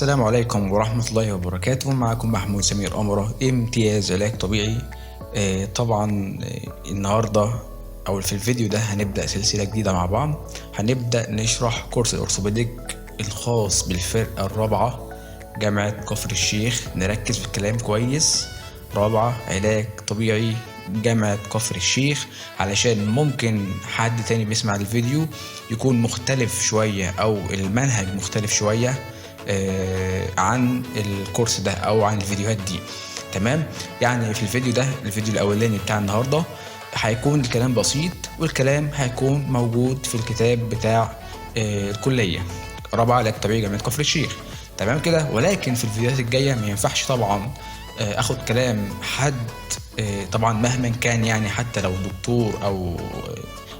السلام عليكم ورحمة الله وبركاته. معكم محمود سمير أمرة، امتياز علاج طبيعي. طبعا النهاردة أو في الفيديو ده هنبدأ سلسلة جديدة مع بعض. هنبدأ نشرح كورس الأورثوبيديك الخاص بالفرقة الرابعة جامعة كفر الشيخ. نركز في الكلام كويس. رابعة علاج طبيعي جامعة كفر الشيخ، علشان ممكن حد تاني بيسمع الفيديو يكون مختلف شوية أو المنهج مختلف شوية عن الكورس ده او عن الفيديوهات دي. تمام، يعني في الفيديو ده، الفيديو الاولاني بتاع النهارده، هيكون الكلام بسيط والكلام هيكون موجود في الكتاب بتاع الكليه رابعه علاج طبيعي جامعه كفر الشيخ. تمام كده. ولكن في الفيديوهات الجايه ما ينفعش طبعا اخد كلام حد طبعا مهما كان، يعني حتى لو دكتور او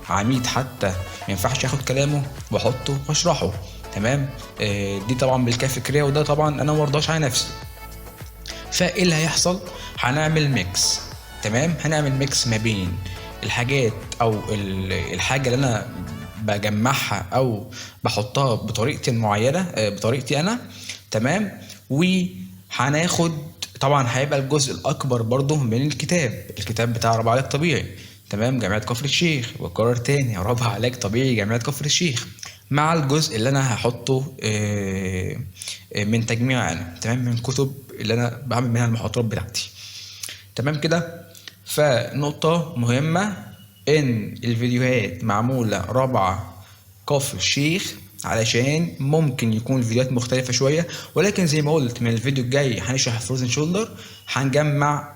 عميد حتى ما ينفعش اخد كلامه واحطه واشرحه. تمام. دي طبعا بالكافي فكريه، وده طبعا انا مرضاش على نفسي. فايه اللي هيحصل؟ هنعمل ميكس. تمام، هنعمل ميكس ما بين الحاجات او الحاجه اللي انا بجمعها او بحطها بطريقتي المعينه، بطريقتي انا. تمام. وهناخد طبعا هيبقى الجزء الاكبر برضه من الكتاب بتاع رابعه علاج طبيعي. تمام، جامعه كفر الشيخ. وكرر تاني، رابعه علاج طبيعي جامعه كفر الشيخ، مع الجزء اللي انا هحطه من تجميع انا. تمام، من كتب اللي انا بعمل منها المحاضرات بتاعتي. تمام كده. فنقطة مهمة ان الفيديوهات معمولة رابعة كفر الشيخ علشان ممكن يكون الفيديوهات مختلفة شوية، ولكن زي ما قلت من الفيديو الجاي هنشرح فروزن شولدر، هنجمع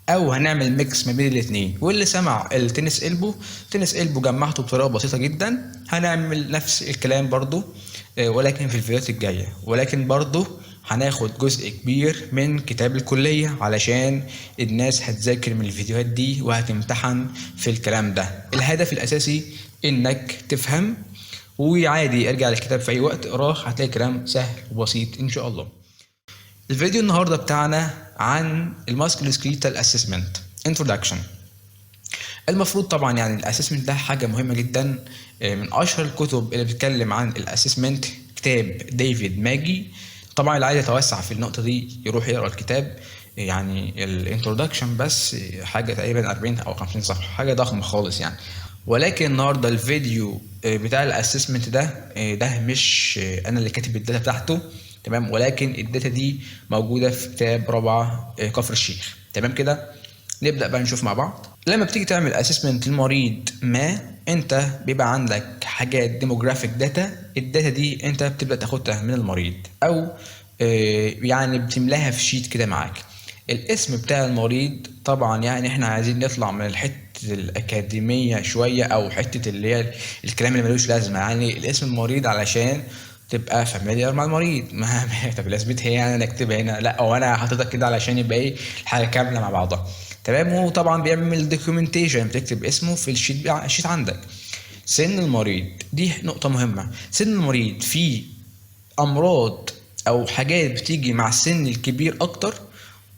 او هنعمل ميكس ما بين الاثنين. واللي سمع التنس البو جمعته بطريقه بسيطه جدا. هنعمل نفس الكلام برضو ولكن في الفيديوهات الجايه. ولكن برضو هناخد جزء كبير من كتاب الكليه علشان الناس هتذاكر من الفيديوهات دي وهتمتحن في الكلام ده. الهدف الاساسي انك تفهم، وعادي ارجع للكتاب في اي وقت اقراه، هتلاقي كلام سهل وبسيط ان شاء الله. الفيديو النهارده بتاعنا عن الماسكولوسكليتال اسسمنت انترودكشن. المفروض طبعا يعني الاسسمنت ده حاجه مهمه جدا. من اشهر الكتب اللي بتتكلم عن الاسسمنت كتاب ديفيد ماجي. طبعا اللي عايز يتوسع في النقطه دي يروح يقرا الكتاب. يعني الانترودكشن بس حاجه تقريبا 40 او 50 صفحه، حاجه ضخمه خالص يعني. ولكن النهارده الفيديو بتاع الاسسمنت ده مش انا اللي كاتب الداتا بتاعته. تمام، ولكن الداتا دي موجوده في كتاب رابعه كفر الشيخ. تمام كده. نبدا بقى نشوف مع بعض. لما بتيجي تعمل اسسمنت للمريض ما، انت بيبقى عندك حاجات ديموغرافيك داتا. الداتا دي انت بتبدا تاخدها من المريض او يعني بتملاها في شيت كده معاك. الاسم بتاع المريض طبعا يعني احنا عايزين نطلع من الحته الاكاديميه شويه او حته اللي هي الكلام اللي ملوش لازمه. يعني الاسم المريض علشان تبقى فاميليار مع المريض. ما طب لازمتها هي يعني نكتبها هنا؟ لا، او انا حاططها كده علشان يبقى ايه الحاجه كامله مع بعضها. تمام. وطبعا بيعمل دوكيومنتيشن، بتكتب اسمه في الشيت عندك. سن المريض دي نقطه مهمه. سن المريض في امراض او حاجات بتيجي مع السن الكبير اكتر،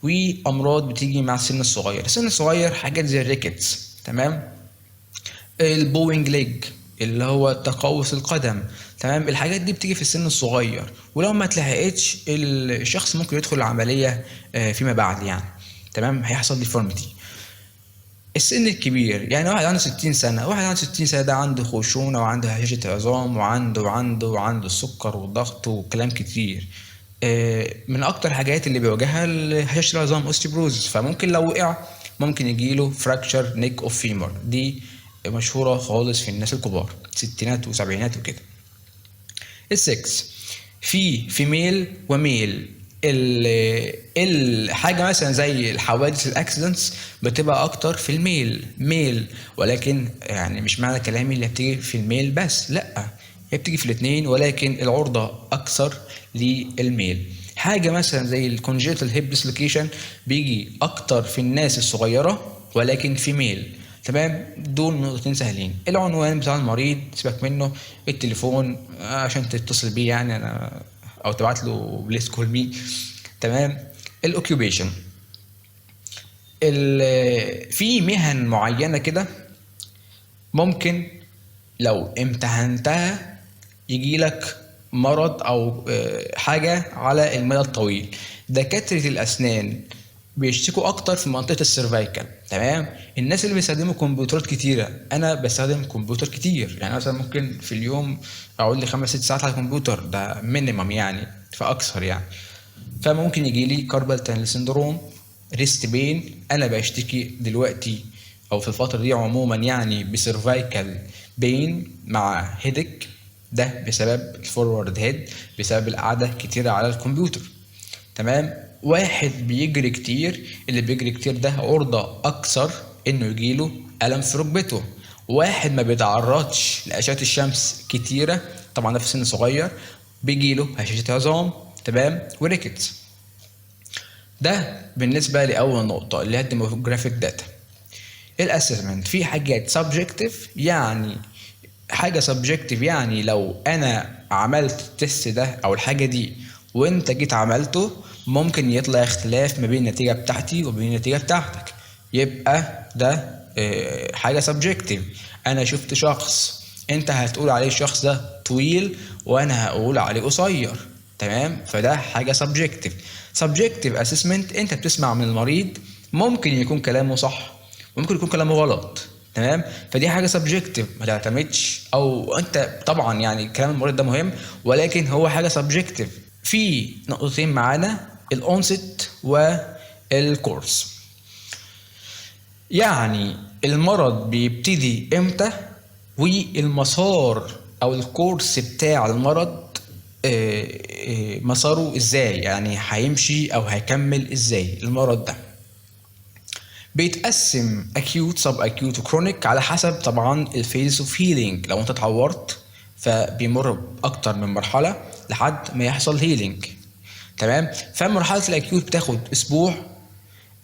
وامراض بتيجي مع السن الصغير. السن الصغير حاجات زي الريكتس. تمام، البوينج ليج اللي هو تقوس القدم. تمام، الحاجات دي بتيجي في السن الصغير، ولو ما اتلحقتش الشخص ممكن يدخل العمليه فيما بعد يعني. تمام، هيحصل ديفورميتي. السن الكبير يعني واحد عنده 60 سنه، واحد عنده 60 سنه ده عنده خشونه وعنده هشاشه عظام وعنده السكر والضغط وكلام كتير. من اكتر حاجات اللي بيواجهها هشاشه العظام اوستيبروز، فممكن لو وقع ممكن يجيله فراكشر نيك اوف فيمر. دي مشهوره خالص في الناس الكبار، ستينات وسبعينات وكده. السكس في فيميل وميل. الحاجه مثلا زي الحوادث الاكسيدنتس بتبقى اكتر في الميل، ولكن يعني مش معنى كلامي اللي بتيجي في الميل بس، لا، هي بتيجي في الاثنين، ولكن العرضه اكثر للميل. حاجه مثلا زي الكونجيتال هيب ديسلوكيشن بيجي اكتر في الناس الصغيره ولكن في ميل. تمام، دول نقطتين سهلين. العنوان بتاع المريض سيبك منه، التليفون عشان تتصل بيه يعني انا، او تبعت له بليز كول مي. تمام. الاوكيوبيشن في مهن معينه كده ممكن لو امتحنتها يجي لك مرض او حاجه على المدى الطويل. دكاتره الاسنان بيشتكوا اكتر في منطقه السيرفايكال. تمام. الناس اللي بيستخدموا كمبيوترات كتيره، انا بستخدم كمبيوتر كتير، يعني مثلا ممكن في اليوم اقعد لي 5 6 ساعات على الكمبيوتر، ده مينيمم يعني فاكثر يعني. فممكن يجي لي كاربال تانل سندروم، ريست بين. انا بشتكي دلوقتي او في الفتره دي عموما يعني بسيرفايكال بين مع هيدك، ده بسبب الفورورد هيد، بسبب القعده كتيره على الكمبيوتر. تمام. واحد بيجري كتير، اللي بيجري كتير ده عرضه اكثر انه يجيله الم في ركبته. واحد ما بيتعرضش لاشعه الشمس كتيره، طبعا ده في سن صغير، بيجيله هشاشه عظام. تمام. وريكتس. ده بالنسبه لاول نقطه اللي هي الديموغرافيك داتا. الاسسمنت في حاجات سبجكتيف، يعني حاجه سبجكتيف يعني لو انا عملت التست ده او الحاجه دي وانت جيت عملته، ممكن يطلع اختلاف ما بين النتيجه بتاعتي وبين النتيجه بتاعتك، يبقى ده حاجه سبجكتيف. انا شفت شخص، انت هتقول عليه الشخص ده طويل وانا هقول عليه قصير. تمام. فده حاجه سبجكتيف. سبجكتيف اسسمنت، انت بتسمع من المريض، ممكن يكون كلامه صح وممكن يكون كلامه غلط. تمام. فدي حاجه سبجكتيف ما تعتمدش، او انت طبعا يعني كلام المريض ده مهم، ولكن هو حاجه سبجكتيف. في نقطتين معانا، الاونست والكورس. يعني المرض بيبتدي امتى والمسار او الكورس بتاع المرض مساره ازاي، يعني هيمشي او هيكمل ازاي المرض ده. بيتقسم acute sub acute وكرونيك على حسب طبعا الفيز اوف هيلينج. لو انت اتعورت فبيمر باكتر من مرحله لحد ما يحصل هيلينج. تمام. فمرحله الاكيوت بتاخد اسبوع،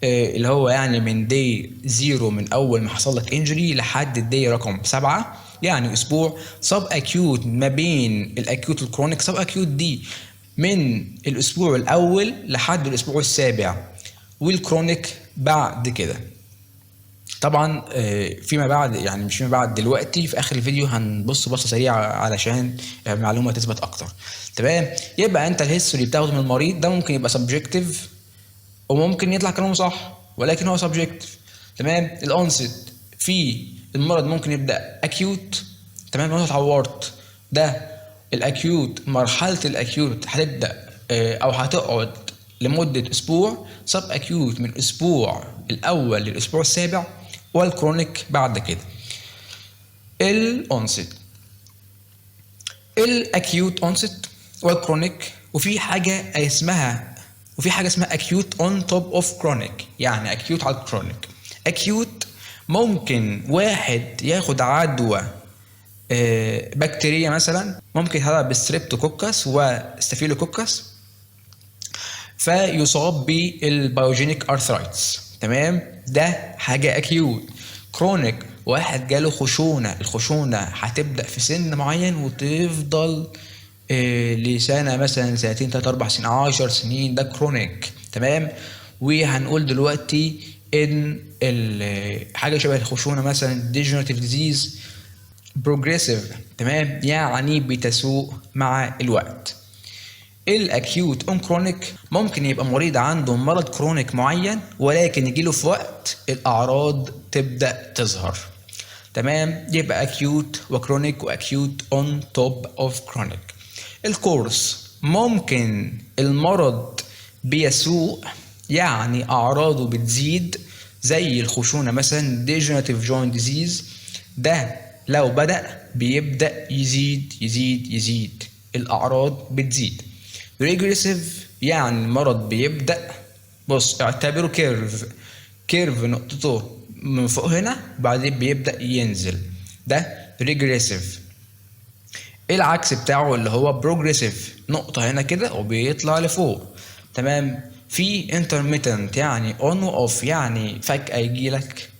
اللي هو يعني من دي 0 من اول ما حصل لك انجري لحد الدي رقم 7، يعني اسبوع. سب اكيوت ما بين الاكيوت والكرونيك، سب اكيوت دي من الاسبوع الاول لحد الاسبوع السابع، والكرونيك بعد كده. طبعا فيما بعد، يعني مش فيما بعد، دلوقتي في اخر الفيديو هنبص بصه سريعه علشان المعلومه تثبت اكتر. تمام. يبقى انت الهيستوري بتاخده من المريض ده ممكن يبقى سبجكتيف وممكن يطلع كلامه صح، ولكن هو سبجكتيف. تمام. الاونست في المرض ممكن يبدا اكيوت. تمام. لو انت اتعورت، ده الاكيوت، مرحله الاكيوت هتبدا او هتقعد لمده اسبوع. سب اكيوت من الاسبوع الاول للاسبوع السابع، والكرونيك بعد كده. الاونست، الاكيوت اونست والكرونيك، وفي حاجه اسمها acute on top of chronic، يعني acute على الكرونيك. acute ممكن واحد ياخد عدوى بكتيريا مثلا، ممكن يتعدى بالستريبتوكوكس وستافيلوكوكس فيصاب بالبايوجينيك ارثرايتس. تمام. ده حاجه اكيوت. كرونيك واحد جاله خشونه، الخشونه هتبدا في سن معين وتفضل لسنه مثلا، سنتين، 3 4 سنين، 10 سنين، ده كرونيك. تمام. وهنقول دلوقتي ان حاجه شبه الخشونه مثلا ديجنراتيف ديزيز بروجريسيف. تمام. يعني بتسوء مع الوقت. الاكيوت اون كرونيك ممكن يبقى مريض عنده مرض كرونيك معين، ولكن يجيله في وقت الاعراض تبدا تظهر. تمام. يبقى اكيوت وكرونيك واكيوت اون توب اوف كرونيك. الكورس ممكن المرض بيسوء، يعني اعراضه بتزيد، زي الخشونه مثلا degenerative joint disease، ده لو بيبدا يزيد يزيد يزيد، الاعراض بتزيد. ريجريسيف يعني المرض بيبدا، بص اعتبره كيرف نقطته من فوق هنا وبعدين بيبدا ينزل، ده ريجريسيف. العكس بتاعه اللي هو بروجريسيف، نقطه هنا كده وبيطلع لفوق. تمام. في انترميتنت يعني اون واوف، يعني فجاه يجي لك،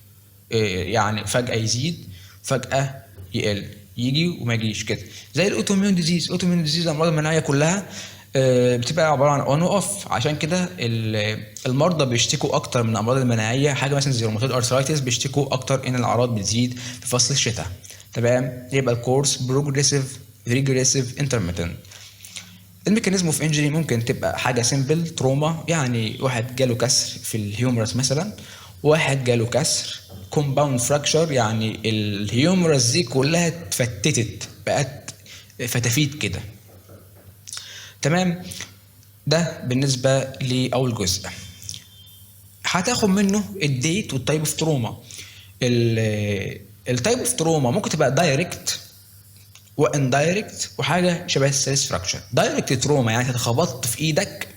يعني فجاه يزيد فجاه يقل، يجي وما يجيش كده، زي الاوتوميون ديزيز. الاوتوميون ديزيز الامراض المناعيه كلها بتبقى عباره عن اون واوف. عشان كده المرضى بيشتكوا اكتر من الامراض المناعيه، حاجه مثلا زي روماتويد ارثرايتس بيشتكوا اكتر ان الاعراض بتزيد في فصل الشتاء. تمام. يبقى الكورس بروجريسيف، ريجريسيف، انترميتنت. الميكانيزم اوف انجري ممكن تبقى حاجه سيمبل تروما، يعني واحد جاله كسر في الهيومرس مثلا، واحد جاله كسر كومباوند فراكشر، يعني الهيومرس دي كلها اتفتتت بقت فتافيت كده. تمام، ده بالنسبه لاول جزء. هتاخد منه الديت والتايب اوف تروما. التايب اوف تروما ممكن تبقى دايركت واندايركت وحاجه شبه الستريس فراكشر. دايركت تروما يعني انت اتخبطت في ايدك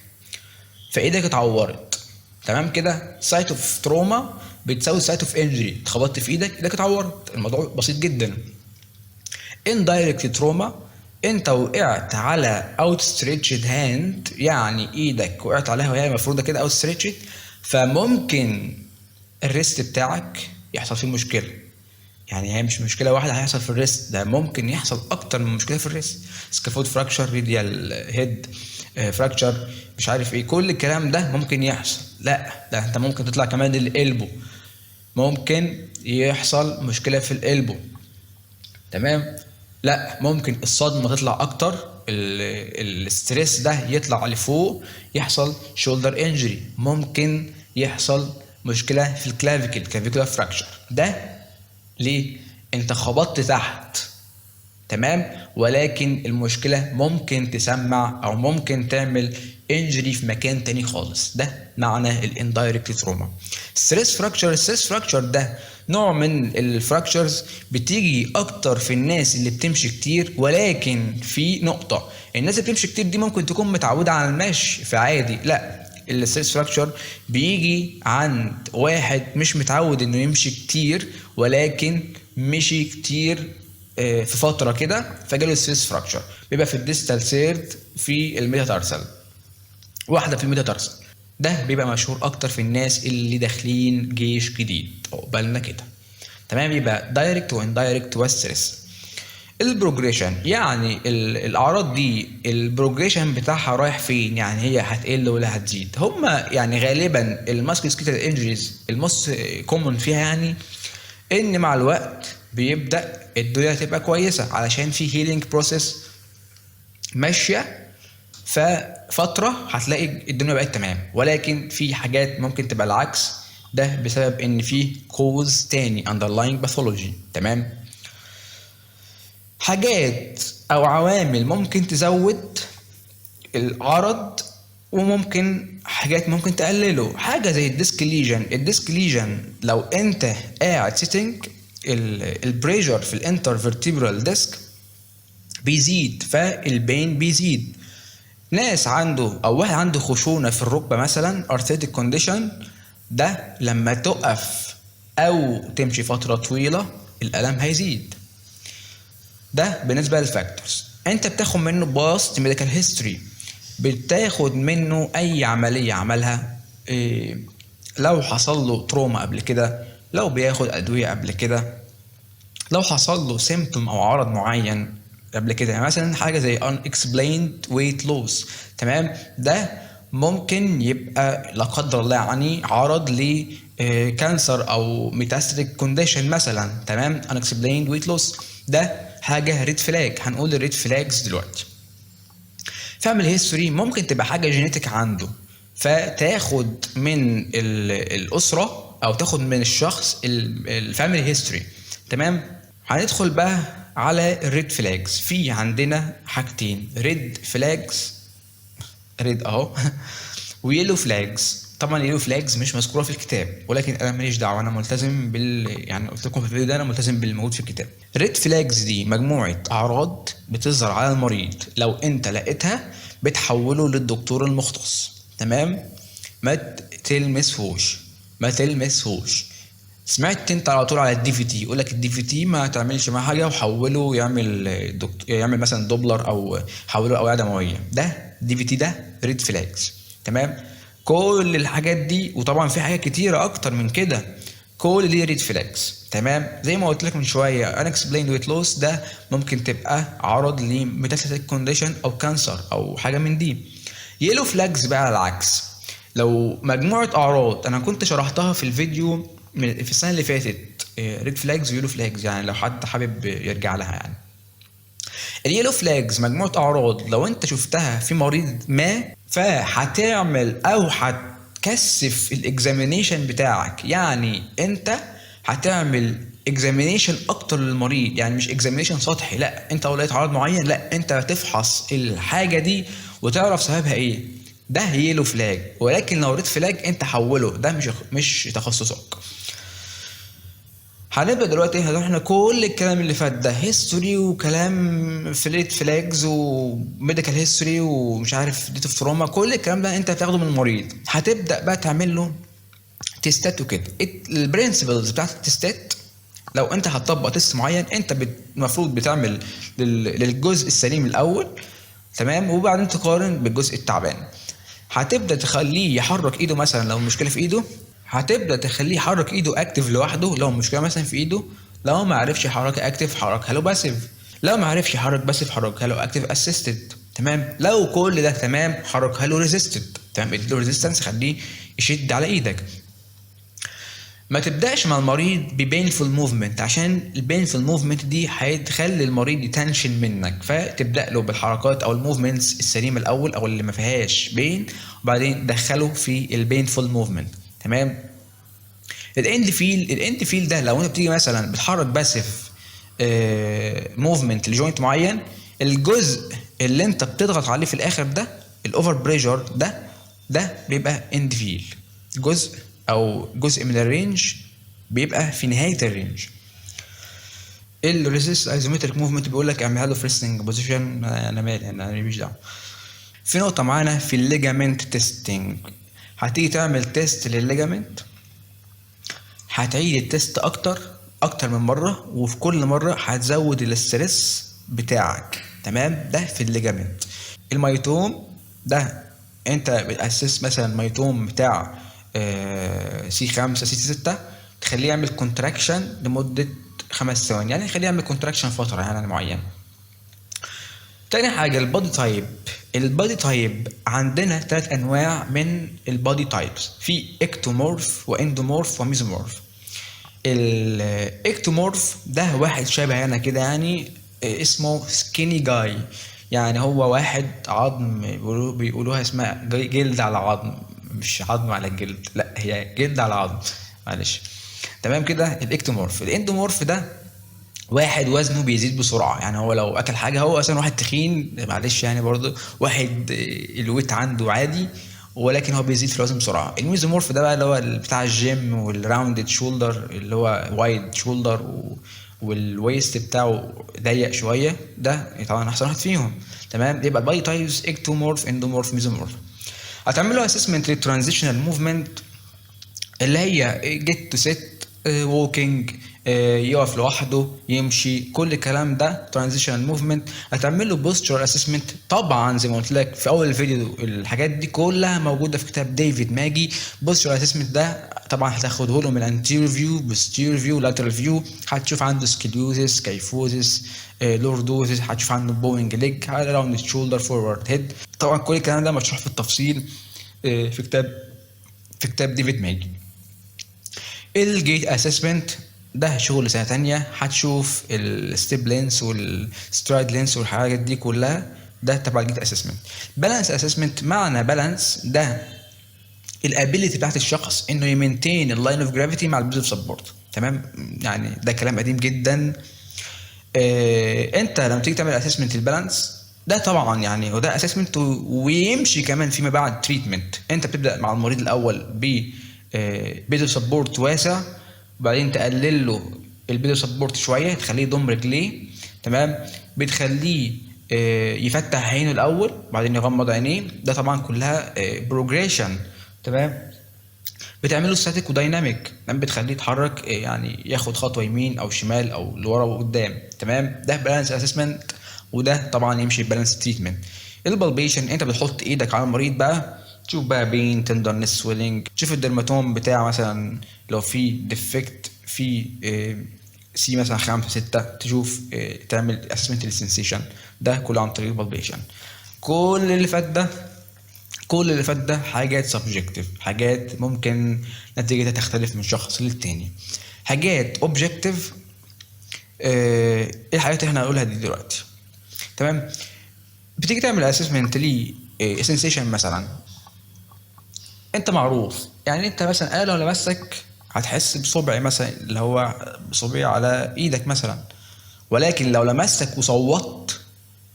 فايدك اتعورت، تمام كده. سايت اوف تروما بتساوي سايت اوف انجري، اتخبطت في ايدك اتعورت، الموضوع بسيط جدا. اندايركت تروما انت وقعت على اوت ستريتشد هاند، يعني ايدك وقعت عليها وهي مفروده كده اوت ستريتشد، فممكن الريست بتاعك يحصل فيه مشكله. يعني هي مش مشكله واحده هيحصل في الريست، ده ممكن يحصل اكتر من مشكله في الريست. سكافولد فراكشر، ريديال هيد فراكشر، مش عارف ايه، كل الكلام ده ممكن يحصل. لا ده انت ممكن تطلع كمان القلبه، ممكن يحصل مشكله في القلبه. تمام، لا ممكن الصدمه تطلع اكتر، الستريس ده يطلع لفوق يحصل شولدر انجري، ممكن يحصل مشكله في الكلافيكل، كلافيكولار فراكشر. ده ليه؟ انت خبطت تحت، تمام، ولكن المشكله ممكن تسمع او ممكن تعمل انجري في مكان تاني خالص. ده معنى الاندايركت تروما. ستريس فراكشر، الستريس فراكشر ده نوع من الفراكشرز بتيجي اكتر في الناس اللي بتمشي كتير، ولكن في نقطه، الناس اللي بتمشي كتير دي ممكن تكون متعوده على المشي فعادي. لا، الستريس فراكشر بيجي عند واحد مش متعود انه يمشي كتير، ولكن مشي كتير في فتره كده فجاله ستريس فراكشر. بيبقى في الديستال سيرد في الميتاتارسل، واحده في الميتاتارسل. ده بيبقى مشهور اكتر في الناس اللي داخلين جيش جديد، عقبالنا كده. تمام، يبقى دايركت واندايركت وستريس. البروجريشن يعني الاعراض دي البروجريشن بتاعها رايح فين، يعني هي هتقل ولا هتزيد. هما يعني غالبا الماسكوسكيتال انجريز الموست كومن فيها يعني ان مع الوقت بيبدا الدنيا تبقى كويسه علشان في هيلينج بروسيس ماشيه، ففتره هتلاقي الدنيا بقت تمام. ولكن في حاجات ممكن تبقى العكس، ده بسبب ان في كوز تاني underlying pathology. تمام، حاجات او عوامل ممكن تزود العرض وممكن حاجات ممكن تقلله. حاجه زي الديسك ليجن. الديسك ليجن لو انت قاعد سيتنج البريشر في الانترفيرتيبرال ديسك بيزيد فالبين بيزيد. ناس عنده او واحد عنده خشونه في الركبه مثلا ارثيتيك كونديشن، ده لما تقف او تمشي فتره طويله الالم هيزيد. ده بالنسبه للفاكتورز. انت بتاخد منه باست ميديكال هيستوري، بتاخد منه اي عمليه عملها، لو حصل له تروما قبل كده، لو بياخد ادويه قبل كده، لو حصل له سيمبتوم او عرض معين قبل كده، يعني مثلا حاجه زي unexplained weight loss. تمام، ده ممكن يبقى لا قدر الله يعني عرض ل كانسر او ميتاستاتيك كونديشن مثلا. تمام، unexplained weight loss ده حاجه ريد فلاج. هنقول الريد فلاجز دلوقتي. فاميلي هيستوري ممكن تبقى حاجه جينيتك عنده، فتاخد من الاسره او تاخد من الشخص الفاميلي هيستوري. تمام، هندخل بقى على الريد فلاجز. في عندنا حاجتين، ريد فلاجز، ريد اهو ويلو فلاجز. طبعا اليلو فلاجز مش مذكوره في الكتاب، ولكن انا ماليش دعوه، انا ملتزم يعني قلت لكم في الفيديو ده انا ملتزم بالموجود في الكتاب. ريد فلاجز دي مجموعه اعراض بتظهر على المريض، لو انت لقيتها بتحوله للدكتور المختص. تمام، ما تلمسهوش ما تلمسهوش. سمعت انت على طول على الدي في تي، يقول لك الدي في تي ما تعملش معاه حاجه وحوله يعمل مثلا دوبلر او حوله اوعيه دمويه. ده دي في تي، ده ريد فلاجز. تمام، كل الحاجات دي وطبعا في حاجات كتيره اكتر من كده، كل دي ريد فلاجز. تمام، زي ما قلت لك من شويه unexplained weight loss ده ممكن تبقى عرض لميتاستاتيك كونديشن او كانسر او حاجه من دي. يلو فلاجز بقى العكس، لو مجموعه اعراض انا كنت شرحتها في الفيديو في السنه اللي فاتت، ريد فلاجز ويلو فلاجز، يعني لو حد حابب يرجع لها يعني. اليلو فلاجز مجموعه اعراض لو انت شفتها في مريض ما فهتعمل او هتكثف الاكزامينيشن بتاعك. يعني انت هتعمل اكزامينيشن اكتر للمريض، يعني مش اكزامينيشن سطحي، لا انت لو لقيت عرض معين لا انت هتفحص الحاجه دي وتعرف سببها ايه. ده يلو فلاج. ولكن لو ريد فلاج انت حوله، ده مش تخصصك. هنبدا دلوقتي هنروح كل الكلام اللي فات ده هيستوري وكلام فليت فلاجز وميديكال هيستوري ومش عارف ديت اوف تروما، كل الكلام ده انت هتاخده من المريض. هتبدا بقى تعمل له تيستات وكده. البرنسبلز بتاعت التيستات، لو انت هتطبق تيست معين انت المفروض بتعمل للجزء السليم الاول، تمام، وبعدين تقارن بالجزء التعبان. هتبدا تخليه يحرك ايده مثلا لو المشكله في ايده، هتبدا تخليه يحرك ايده اكتف لوحده لو المشكله مثلا في ايده. لو ما عرفش يحركها اكتف حركها له باسيف، لو ما عرفش يحرك باسيف حركها له اكتف اسيستد، تمام. لو كل ده تمام حركها له ريزيستد، تمام، ادي له ريزيستنس خليه يشد على ايدك. ما تبداش مع المريض ببينفول موفمنت، عشان البينفول موفمنت دي هتخلي المريض يتنشن منك، فتبدا له بالحركات او الموفمنتس السليمه الاول او اللي ما فيهاش بين، وبعدين دخله في البينفول موفمنت، تمام. الاند فيل ده لو انت بتيجي مثلا بتحرك باسيف موفمنت لجوينت معين، الجزء اللي انت بتضغط عليه في الاخر ده الاوفر بريشر ده بيبقى اند فيل، جزء من الرينج بيبقى في نهايه الرينج. الريزيست ايزومتريك موفمنت بيقول لك اعملها له في ريستنج بوزيشن، انا مالي، انا مش دعوه. في نقطه معانا في الليجامنت تيستنج، هتيجي تعمل تيست للليجامنت، هتعيد التيست اكتر من مره، وفي كل مره هتزود الاسترس بتاعك، تمام. ده في الليجامنت. الميتوم ده انت بتاسس مثلا ميتوم بتاع C5 C6 تخليه يعمل كونتراكشن لمده 5 ثواني، يعني خليه يعمل كونتراكشن فتره يعني معينه. تاني حاجه البادي تايب عندنا 3 انواع من البادي تايبس، في اكتومورف واندومورف وميزومورف. الاكتومورف ده واحد شبه انا كده، يعني اسمه سكيني جاي، يعني هو واحد عظم، بيقولوها اسمها جلد على عظم، مش عظم على الجلد، لا هي جلد على عظم، معلش، تمام كده. الاكتومورف. الاندومورف ده واحد وزنه بيزيد بسرعه، يعني هو لو اكل حاجه، هو اصلا واحد تخين، معلش يعني برضه واحد الويت عنده عادي ولكن هو بيزيد في الوزن بسرعه. الميزومورف ده بقى اللي هو بتاع الجيم والراوندد شولدر، اللي هو وايد شولدر والويست بتاعه ضيق شويه، ده طبعا احسن واحد فيهم، تمام. يبقى الباي تايبس اكتومورف، اندومورف، ميزومورف. هتعملوا اسسمنت للترانزيشنال موفمنت اللي هي جيت تو سيت، ووكينج، يقف لوحده، يمشي، كل الكلام ده ترانزيشنال موفمنت. هتعمل له بوستشر اسسمنت، طبعا زي ما قلت لك في اول الفيديو الحاجات دي كلها موجوده في كتاب ديفيد ماجي. بوستشر اسسمنت ده طبعا هتاخده له من انتيريور فيو، بوستيريور فيو، لاترال فيو، هتشوف عنده سكليوزس، كيفوزس، لوردوزس، هتشوف عنده بوينج ليج، راوند شولدر، فورورد هيد. طبعا كل الكلام ده مشروح في التفصيل في كتاب ديفيد ماجي. الجيت اسسمنت ده شغل سنه تانية، هتشوف الستيب لينس والسترايد لينس والحاجات دي كلها، ده تبع الجيت اسسمنت. بالانس اسسمنت، معنى بالانس ده الابيليتي بتاعت الشخص انه يمنتين اللاين اوف جرافيتي مع البيز اوف سبورت، تمام. يعني ده كلام قديم جدا. انت لما تيجي تعمل اسسمنت البالانس ده طبعا يعني وده اسسمنت ويمشي كمان فيما بعد تريتمنت. انت بتبدا مع المريض الاول ب بيز اوف سبورت واسع، وبعدين تقلل له البيز اوف سبورت شويه، تخليه يضم رجليه، تمام. بتخليه يفتح عينه الاول وبعدين يغمض عينيه، ده طبعا كلها بروجريشن، تمام. بتعمله ستاتيك ودايناميك، بتخليه يتحرك يعني ياخد خطوه يمين او شمال او لورا وقدام، تمام. ده بالانس اسسمنت، وده طبعا يمشي بالانس تريتمنت. البالبيشن، انت بتحط ايدك على المريض بقى، تشوف بقى بين، تندرنس، سويلنج، تشوف الدرماتوم بتاع مثلا لو في ديفكت في سي مثلا 5 6، تشوف تعمل اسسمنت للسنسيشن، ده كله عن طريق البالبيشن. كل اللي فات ده حاجات سبجكتيف، حاجات ممكن نتيجتها تختلف من شخص للتاني. حاجات اوبجكتيف، ايه الحاجات اللي احنا هنقولها دي دلوقتي؟ تمام. بتيجي تعمل اسسمنت ل سنسيشن مثلا، انت معروف يعني انت مثلا لو لمسك هتحس بصبع مثلا اللي هو بصبع على ايدك مثلا، ولكن لو لمسك وصوتت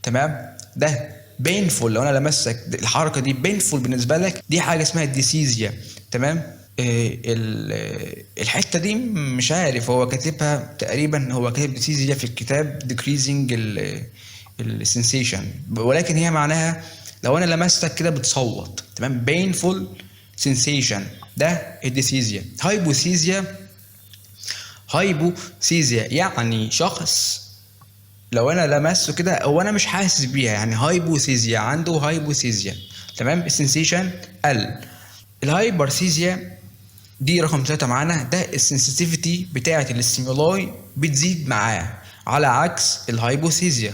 تمام ده بينفول. لو انا لمسك الحركه دي بينفول بالنسبه لك، دي حاجه اسمها الديسيزيا. تمام. الحته دي مش عارف هو كاتبها تقريبا، هو كاتب ديسيزيا في الكتاب decreasing السنسيشن، ولكن هي معناها لو انا لمستك كده بتصوت. تمام. بينفول سنسيشن ده الديسيزيا. هايبوثيزيا يعني شخص لو انا لمسته كده او انا مش حاسس بيها، يعني هايبوثيزيا، عنده هايبوثيزيا. تمام. السنسيشن الهايبرثيزيا دي رقم 3 معانا، ده السنسيتيفيتي بتاعه الاستيمولاي بتزيد معاه، على عكس الهايبوثيزيا.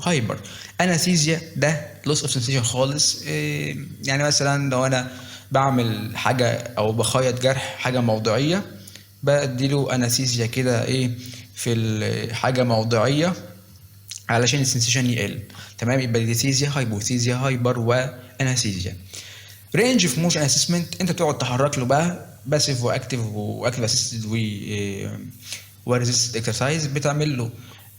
هايبر. اناثيزيا ده لوس اوف سنسيشن خالص. يعني مثلا لو انا بعمل حاجه او بخيط جرح حاجه موضعيه، بديله اناثيزيا كده في الحاجه موضعيه علشان السنسيشن يقل. تمام. يبقى ديثيزيا، هايبوثيزيا، هايبر، واناثيزيا. رينج في موشن اسسمنت، انت بتقعد تحرك له بقى باسيف واكتيف واكتيف اسيستد وريزيست اكسرسايز، بتعمل له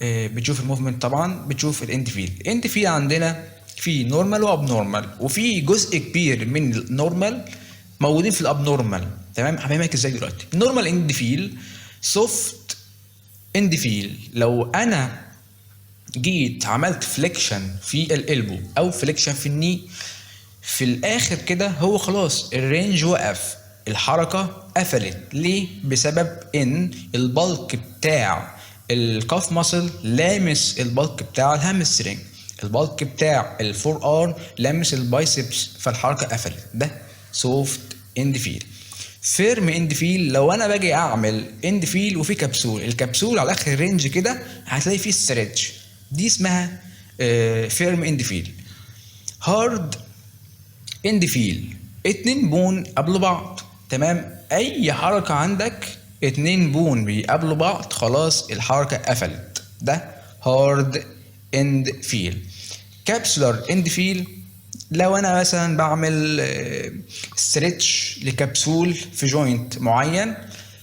بتشوف الموفمنت طبعا، بتشوف الاند فيل. الاند فيل عندنا في نورمال واب نورمال، وفي جزء كبير من النورمال موجودين في الاب نورمال. تمام. هفهمك ازاي دلوقتي. النورمال اند فيل سوفت اند فيل، لو انا جيت عملت فليكشن في الالبو او فليكشن في الني، في الاخر كده هو خلاص الرينج وقف، الحركه قفلت. ليه؟ بسبب ان البلك بتاع الكاف ماسل لامس البلك بتاع الهامسترنج، البلك بتاع الفور ارم لامس البايسبس، فالحركه قفلت. ده سوفت اند فيل. فيرم اند فيل، لو انا باجي اعمل اند فيل وفي كبسول، الكبسول على اخر رينج كده هتلاقي فيه ستريتش، دي اسمها فيرم اند فيل. هارد اند فيل، 2 بون قبل بعض. تمام. اي حركه عندك 2 بون بيقابلوا بعض خلاص الحركه قفلت، ده هارد اند فيل. كابسولار اند فيل، لو انا مثلا بعمل ستريتش لكبسول في جوينت معين،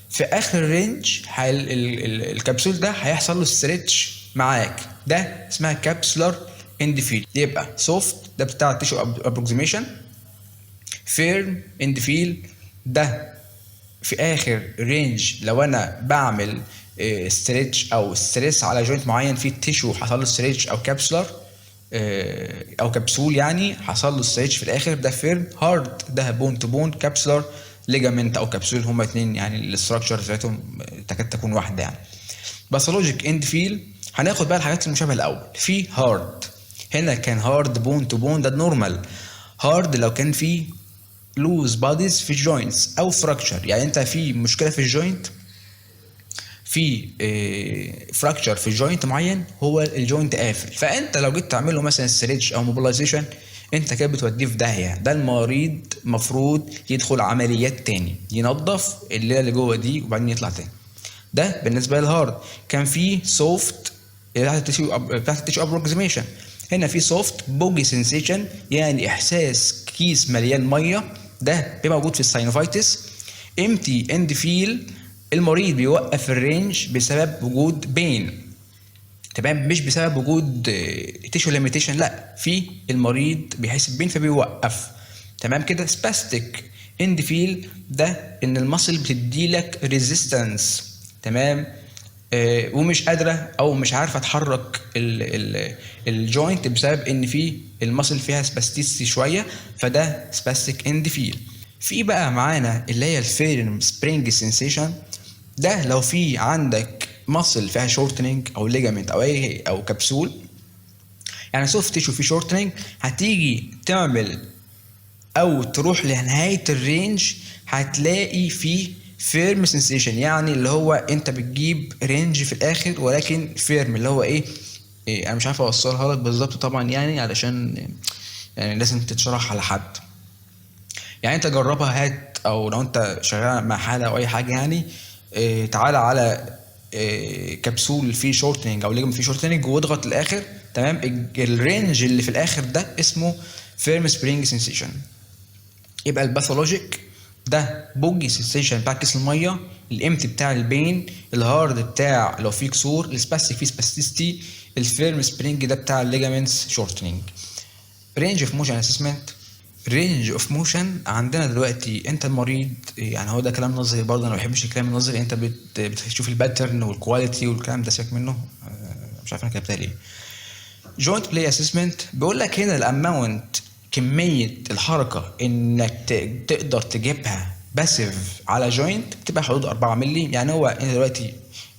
في اخر رينج الكبسول ده هيحصل له ستريتش معاك، ده اسمها كابسولار اند فيل. يبقى سوفت ده بتاع التيشو ابروكسيميشن، فيرم اند فيل ده في اخر رينج لو انا بعمل ستريتش او ستريس على جوينت معين في التيشو حصل له ستريتش، او كابسولار او كبسول يعني حصل له ستريتش في الاخر، ده فيرم. هارد ده بون تو بون، كابسولار ليجامنت او كبسول، هما اتنين يعني الاستراكشر بتاعتهم تكاد تكون واحده يعني. باثولوجيك اند فيل، هناخد بقى الحاجات المشابهه الاول. في هارد هنا كان هارد بون تو بون، ده نورمال. هارد لو كان في لوز باديز في الجوينتس او فراكشر، يعني انت في مشكله في الجوينت، في فراكشر في جوينت معين، هو الجوينت قافل، فانت لو جيت تعمل له مثلا ستريتش او موبيلايزيشن انت كده بتوديه في داهيه. ده المريض مفروض يدخل عمليات تاني، ينظف الليله اللي جوه دي وبعدين يطلع تاني. ده بالنسبه للهارد. كان في سوفت بتاعت التيشو ابروكسيميشن، هنا في سوفت بوجي سنسيشن، يعني احساس كيس مليان ميه، ده بيبقى موجود في الساينوفايتس. امتي اند فيل، المريض بيوقف الرينج بسبب وجود بين. تمام. مش بسبب وجود تيشو ليميتيشن، لا، في المريض بيحس ببين فبيوقف. تمام كده. سباستيك اند فيل، ده ان المصل بتدي لك ريزيستنس. تمام. ومش قادره او مش عارفه تحرك الجوينت بسبب ان في المصل فيها سباستيسي شويه، فده سباستيك اند فيل. في بقى معانا اللي هي الفيرم سبرينج سنسيشن، ده لو في عندك مصل فيها شورتنينج او ليجامنت او كبسول، يعني سوفت تيشو في شورتنينج، هتيجي تعمل او تروح لنهايه الرينج هتلاقي فيه فيرم سنسيشن، يعني اللي هو انت بتجيب رينج في الاخر ولكن فيرم، اللي هو انا مش عارف اوصلها لك بالظبط طبعا، يعني علشان يعني لازم تتشرح على حد. يعني انت جربها، هات، او لو انت شغال مع حاله او اي حاجه يعني، تعالى على كبسول فيه شورتنج او ليجمنت فيه شورتنج واضغط الاخر، تمام. الرينج اللي في الاخر ده اسمه فيرم سبرينج سنسيشن. يبقى الباثولوجيك ده بوجي سنسيشن بتاع كيس الميه، الامتي بتاع البين، الهارد بتاع لو في كسور، السباستيك في سباستيستي، الفيرم سبرينج ده بتاع الليجامنتس شورتنينج. رينج اوف موشن اسسمنت. رينج اوف موشن عندنا دلوقتي انت المريض، يعني هو ده كلام نظري برضه، انا ما بحبش الكلام النظري. انت بتشوف الباترن والكواليتي والكلام ده، سيبك منه. مش عارف انا كتبتها ليه. جوينت بلاي اسسمنت بيقول لك هنا الاماونت، كميه الحركه انك تقدر تجيبها باسيف على جوينت بتبقى حدود 4 مللي. يعني هو انا دلوقتي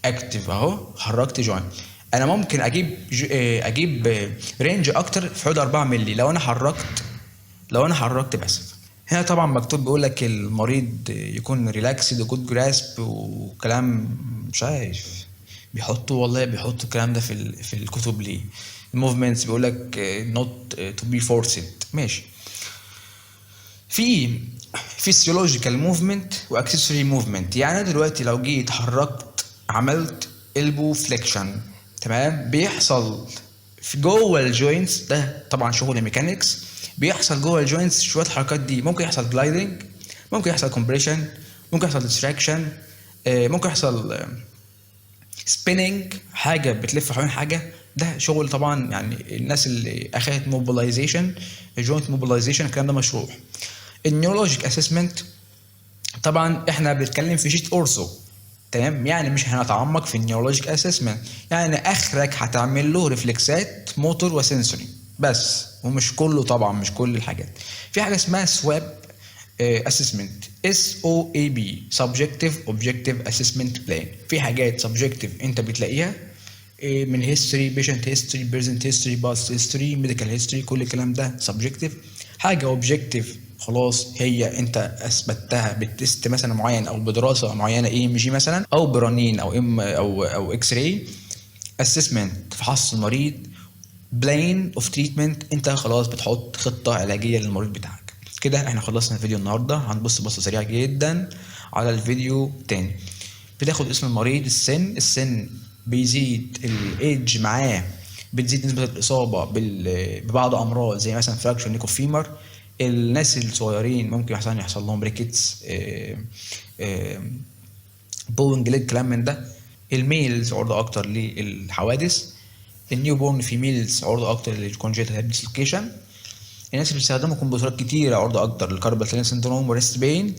اكتف اهو، حركت جوينت، انا ممكن اجيب رينج اكتر في حدود 4 مللي لو انا حركت باسيف. هنا طبعا مكتوب بيقول لك المريض يكون ريلاكسد وجود جراسب وكلام مش عارف بيحطوا الكلام ده في الكتب ليه. الموفمنتس بيقول لك not to be forced. ماشي. في physiological movement واكسسوري موفمنت. يعني انا دلوقتي لو جيت حركت عملت elbow flexion، تمام، بيحصل في جوه الجوينتس، ده طبعا شغل ميكانيكس، بيحصل جوه الجوينتس شويه حركات دي. ممكن يحصل جلايدنج، ممكن يحصل كومبريشن، ممكن يحصل ديستراكشن، ممكن يحصل سبيننج، حاجه بتلف حوالين حاجه. ده شغل طبعا يعني الناس اللي اخذت موبيلايزيشن، جوينت موبيلايزيشن، الكلام ده مشروع. النيورولوجيك اسسمنت طبعا احنا بنتكلم في شيت اورثو، تمام، يعني مش هنتعمق في النيورولوجيك اسسمنت، يعني اخرك هتعمل له ريفلكسات موتور وسنسوري بس، ومش كله طبعا، مش كل الحاجات. في حاجه اسمها سواب اسسمنت، SOAB subjective objective assessment plan. في حاجات subjective انت بتلاقيها من هيستوري، بيشنت هيستوري، بيرزنت هيستوري، باست هيستوري، ميديكال هيستوري، كل الكلام ده subjective. حاجه اوبجكتيف خلاص هي انت اثبتها بالتست مثلا معين او بدراسه معينه EMG مثلا او برنين او او اكس راي. اسسمنت فحص المريض. بلان اوف تريتمنت، انت خلاص بتحط خطه علاجيه للمريض بتاعك. كده احنا خلصنا الفيديو النهارده. هنبص بصه سريعه جدا على الفيديو تاني. بتاخد اسم المريض، السن بيزيد، الايدج معاه بتزيد نسبه الاصابه ببعض امراض زي مثلا فراكشر نيك اوف فيمر. الناس الصغيرين ممكن يحصل لهم ريكيتس، بوينج ليج، كلام من ده. الميلز عرضه اكتر للحوادث. النيو بورن فيميلز عرضه اكتر للكونجيتال هيب ديسلوكيشن. الناس اللي بيستخدموا كمبيوترات كتير عرضه اكتر للكاربال تانل سندروم وريست بين.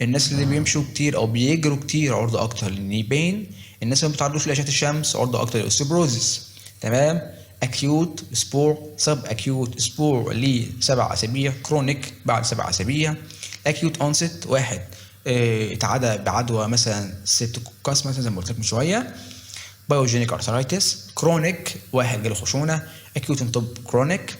الناس اللي بيمشوا كتير او بيجروا كتير عرضه اكتر للني بين. الناس اللي ما بيتعرضوش لاشعه الشمس عرضه اكتر للاوستيوبروزيس. تمام. اكيوت اسبوع، سب اكيوت اسبوع ل 7 اسابيع، كرونيك بعد 7 اسابيع. اكيوت اونست واحد اتعدى بعدوى مثلا سيبتوكوكاس مثلا زي ما قلت لك من شويه. بايوجينيك ارثرايتس. كرونيك واحد جاله خشونه. اكيوت انتوب كرونيك،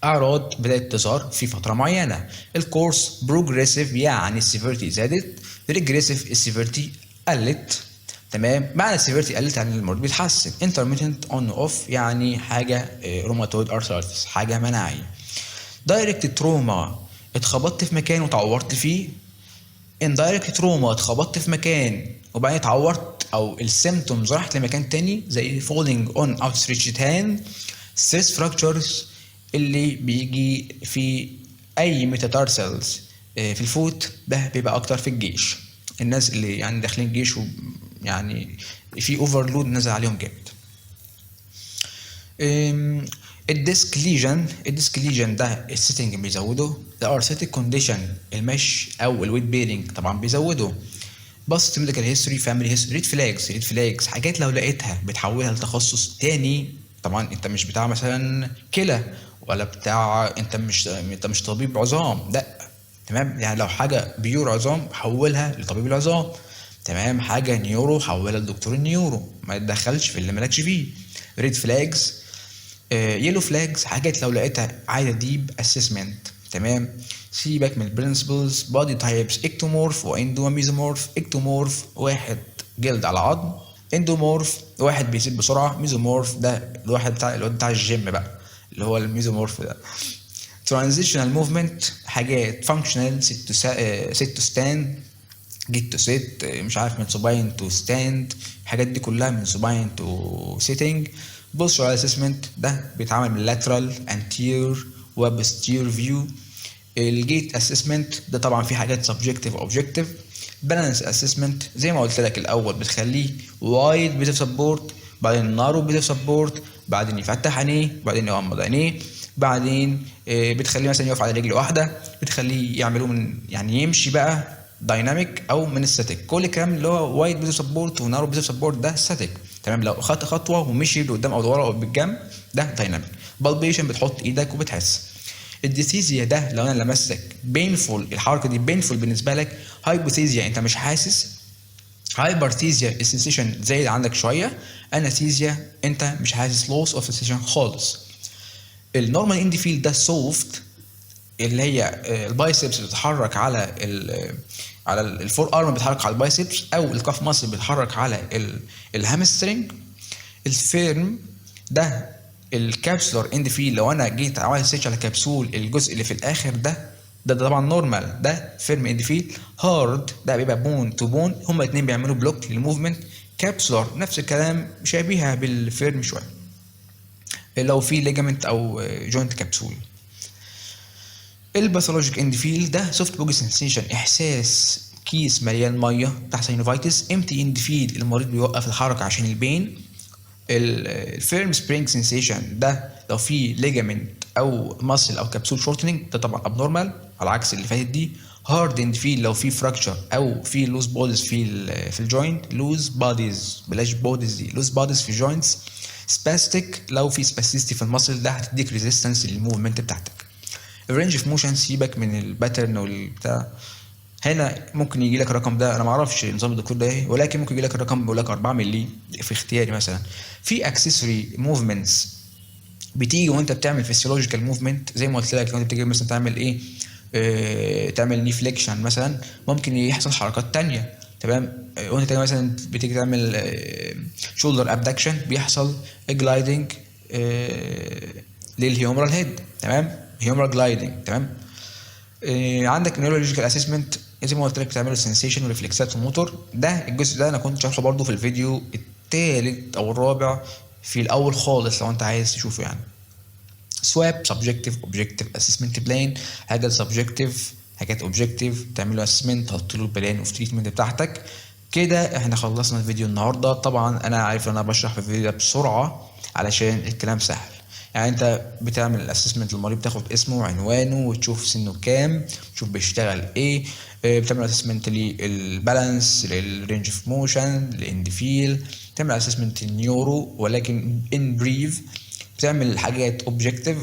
اعراض بدات تظهر في فتره معينه. الكورس بروجريسيف يعني السيفيرتي زادت، ريجريسيف السيفيرتي قلت. تمام. معنى السيفيرتي قلت يعني المرض بيتحسن. انترميتنت اون اوف يعني حاجه روماتويد ارثرايتس، حاجه مناعيه. دايركت تروما، اتخبطت في مكان وتعورت فيه. اندايركت تروما، اتخبطت في مكان وبعدين اتعورت او السيمتومز راحت لمكان تاني زي فولينج اون اوتستريتشد هاند. ستريس فراكتشرز اللي بيجي في اي ميتاتارسلز في الفوت، ده بيبقى اكتر في الجيش. الناس اللي يعني داخلين جيش يعني في اوفرلود نزل عليهم جامد. الديسك ليجن ده السيتنج بيزوده. الارثيتيك كونديشن المشي او الويت بيرنج طبعا بيزوده. بص ميديكال هيستوري، فاميلي هيستوري، ريد فلاجز حاجات لو لقيتها بتحولها لتخصص تاني. طبعا انت مش بتاع مثلا كلى ولا بتاع، انت مش طبيب عظام، لا. تمام. يعني لو حاجه بيور عظام حولها لطبيب العظام. تمام. حاجه نيورو حولها لدكتور النيورو، ما تدخلش في اللي مالكش فيه. ريد فلاجز، يلو فلاجز حاجات لو لقيتها عايزه ديب اسسمنت. تمام. سيبك من البرنسبلز. بودي تايبس اكتومورف واندوميزومورف. اكتومورف واحد جلد على عظم. اندومورف واحد بيزيد بسرعه. ميزومورف ده الواحد بتاع الجيم بقى، اللي هو الميزومورف ده. ترانزيشنال موفمنت حاجات فانكشنال، سيت تو ستاند، جيت تو سيت، مش عارف من سوباين تو ستاند، الحاجات دي كلها من سوباين تو سيتنج. postural assessment ده بيتعمل من lateral anterior و posterior view. الجيت اسسمنت ده طبعا في حاجات subjective و objective. بالانس اسسمنت زي ما قلت لك الاول بتخليه وايد بيت سبورت، بعدين نارو بيت سبورت، بعدين يفتح عينيه، بعدين يغمض عينيه، بعدين بتخليه مثلا يقف على رجل واحده، بتخليه يعملوه من يعني يمشي بقى دايناميك او من الستاتيك. كل الكلام اللي هو وايد بيت سبورت ونارو بيت سبورت ده ستاتيك، تمام. لو خدت خطوه ومشي لقدام او لورا او بالجنب ده دايناميك. بالبيشن بتحط ايدك وبتحس. الديسيزيا ده لو انا لمستك بينفول، الحركه دي بينفول بالنسبه لك. هايبوثيزيا انت مش حاسس. هايبرثيزيا السنسيشن زايد عندك شويه. اناثيزيا انت مش حاسس، لوس اوف سنسيشن خالص. النورمال اند فيل ده سوفت، اللي هي البايسبس بتتحرك على الفور ارم بتتحرك على البايسبس، او الكاف ماسل بيتحرك على الهامسترنج. الفيرم ده الكابسولار اند فيل، لو انا جيت عملت سيرش على كبسول الجزء اللي في الاخر ده طبعا نورمال، ده فيرم اند فيل. هارد ده بيبقى بون تو بون، هما الاثنين بيعملوا بلوك للموفمنت. كابسولار نفس الكلام، شبيهه بالفيرم شويه لو في ليجامنت او جوينت كبسول. الباثولوجيك اند فيل ده سوفت بوجي سنسيشن، احساس كيس مليان ميه تحت ساينوفايتس. امتي اند فيل المريض بيوقف الحركه عشان البين. الفيرم سبرينج سنسيشن ده لو في ليجامنت او ماسل او كبسول شورتنج، ده طبعا ابنورمال على عكس اللي فاتت دي. هارد اند فيل لو في فراكشر او في لوز بوديز في الجوينت. لوز بوديز بلاش بوديز دي، لوز بوديز في الجوينتس. سباستيك لو في سباستيستي في الماسل، ده هتديك ريزيستنس للموفمنت بتاعتك. الرينج اوف موشن سيبك من الباترن والبتاع، هنا ممكن يجي لك الرقم ده، انا ما اعرفش نظام الدكتور ده ايه، ولكن ممكن يجي لك الرقم بيقول لك 4 مللي في اختياري مثلا. في اكسسوري موفمنتس بتيجي وانت بتعمل فيسيولوجيكال موفمنت، زي ما قلت لك لو انت بتيجي مثلا تعمل ايه، تعمل ني فليكشن مثلا، ممكن يحصل حركات تانية، تمام. وانت مثلا بتيجي تعمل شولدر ابدكشن، بيحصل جلايدنج للهيومرال هيد، تمام، هيومرال جلايدنج، تمام. عندك نيورولوجيكال اسسمنت زي ما قلت لك، بتعمل السنسيشن والريفلكسات والموتور. ده الجزء ده انا كنت شارحه برضو في الفيديو الثالث او الرابع في الاول خالص لو انت عايز تشوفه يعني. سواب سبجكتيف اوبجكتيف اسسمنت بلان، حاجات سبجكتيف حاجات اوبجكتيف، تعمل له اسسمنت، تحط له البلان اوف تريتمنت بتاعتك. كده احنا خلصنا الفيديو النهارده. طبعا انا عارف ان انا بشرح في الفيديو ده بسرعه علشان الكلام سهل. يعني انت بتعمل الاسسمنت للمريض، بتاخد اسمه وعنوانه وتشوف سنه كام، تشوف بيشتغل ايه. بتعمل اسسمنت للبالانس، للرينج اوف موشن، للاند فيل. بتعمل اسسمنت النيورو ولكن ان بريف. بتعمل حاجات اوبجكتيف،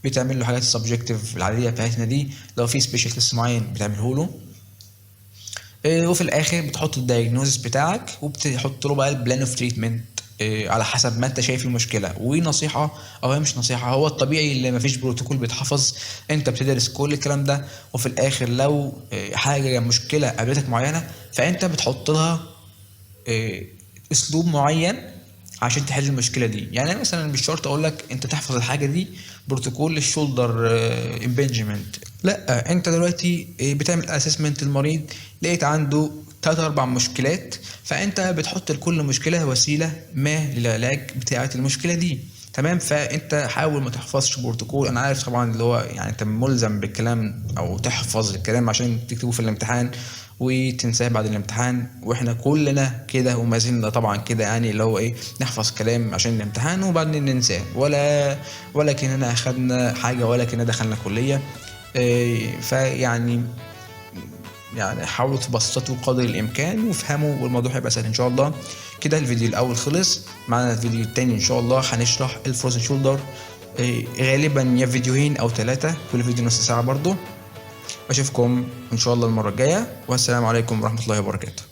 بتعمل له حاجات سبجكتيف العاديه بتاعتنا دي. لو في سبيشال تيست معين بتعمله له. وفي الاخر بتحط الدايجنوزس بتاعك، وبتحط له بقى البلان اوف تريتمنت على حسب ما انت شايف المشكله. ونصيحه او هي مش نصيحه، هو الطبيعي اللي مفيش بروتوكول بيتحفظ، انت بتدرس كل الكلام ده، وفي الاخر لو حاجه مشكله قابلتك معينه، فانت بتحط لها اسلوب معين عشان تحل المشكله دي. يعني مثلا مش شرط اقول لك انت تحفظ الحاجه دي بروتوكول للشولدر امبنجمنت، لا، انت دلوقتي بتعمل اسسمنت المريض، لقيت عنده 3-4 مشكلات، فانت بتحط لكل مشكله وسيله ما للعلاج بتاعه المشكله دي، تمام. فانت حاول ما تحفظش بروتوكول. انا عارف طبعا اللي هو يعني انت ملزم بالكلام او تحفظ الكلام عشان تكتبه في الامتحان وتنساه بعد الامتحان، واحنا كلنا كده وما زلنا طبعا كده، يعني اللي هو ايه، نحفظ كلام عشان الامتحان وبعدين ننساه، ولا كأننا اخدنا حاجه ولا كأننا دخلنا كليه. فيعني حاولوا تبسطوا قدر الامكان وافهموا، والموضوع هيبقى سهل ان شاء الله. كده الفيديو الاول خلص، معانا الفيديو التاني ان شاء الله هنشرح الفروزن شولدر، غالبا يا فيديوهين او 3، كل فيديو نص ساعه برضو. اشوفكم ان شاء الله المره الجايه، والسلام عليكم ورحمه الله وبركاته.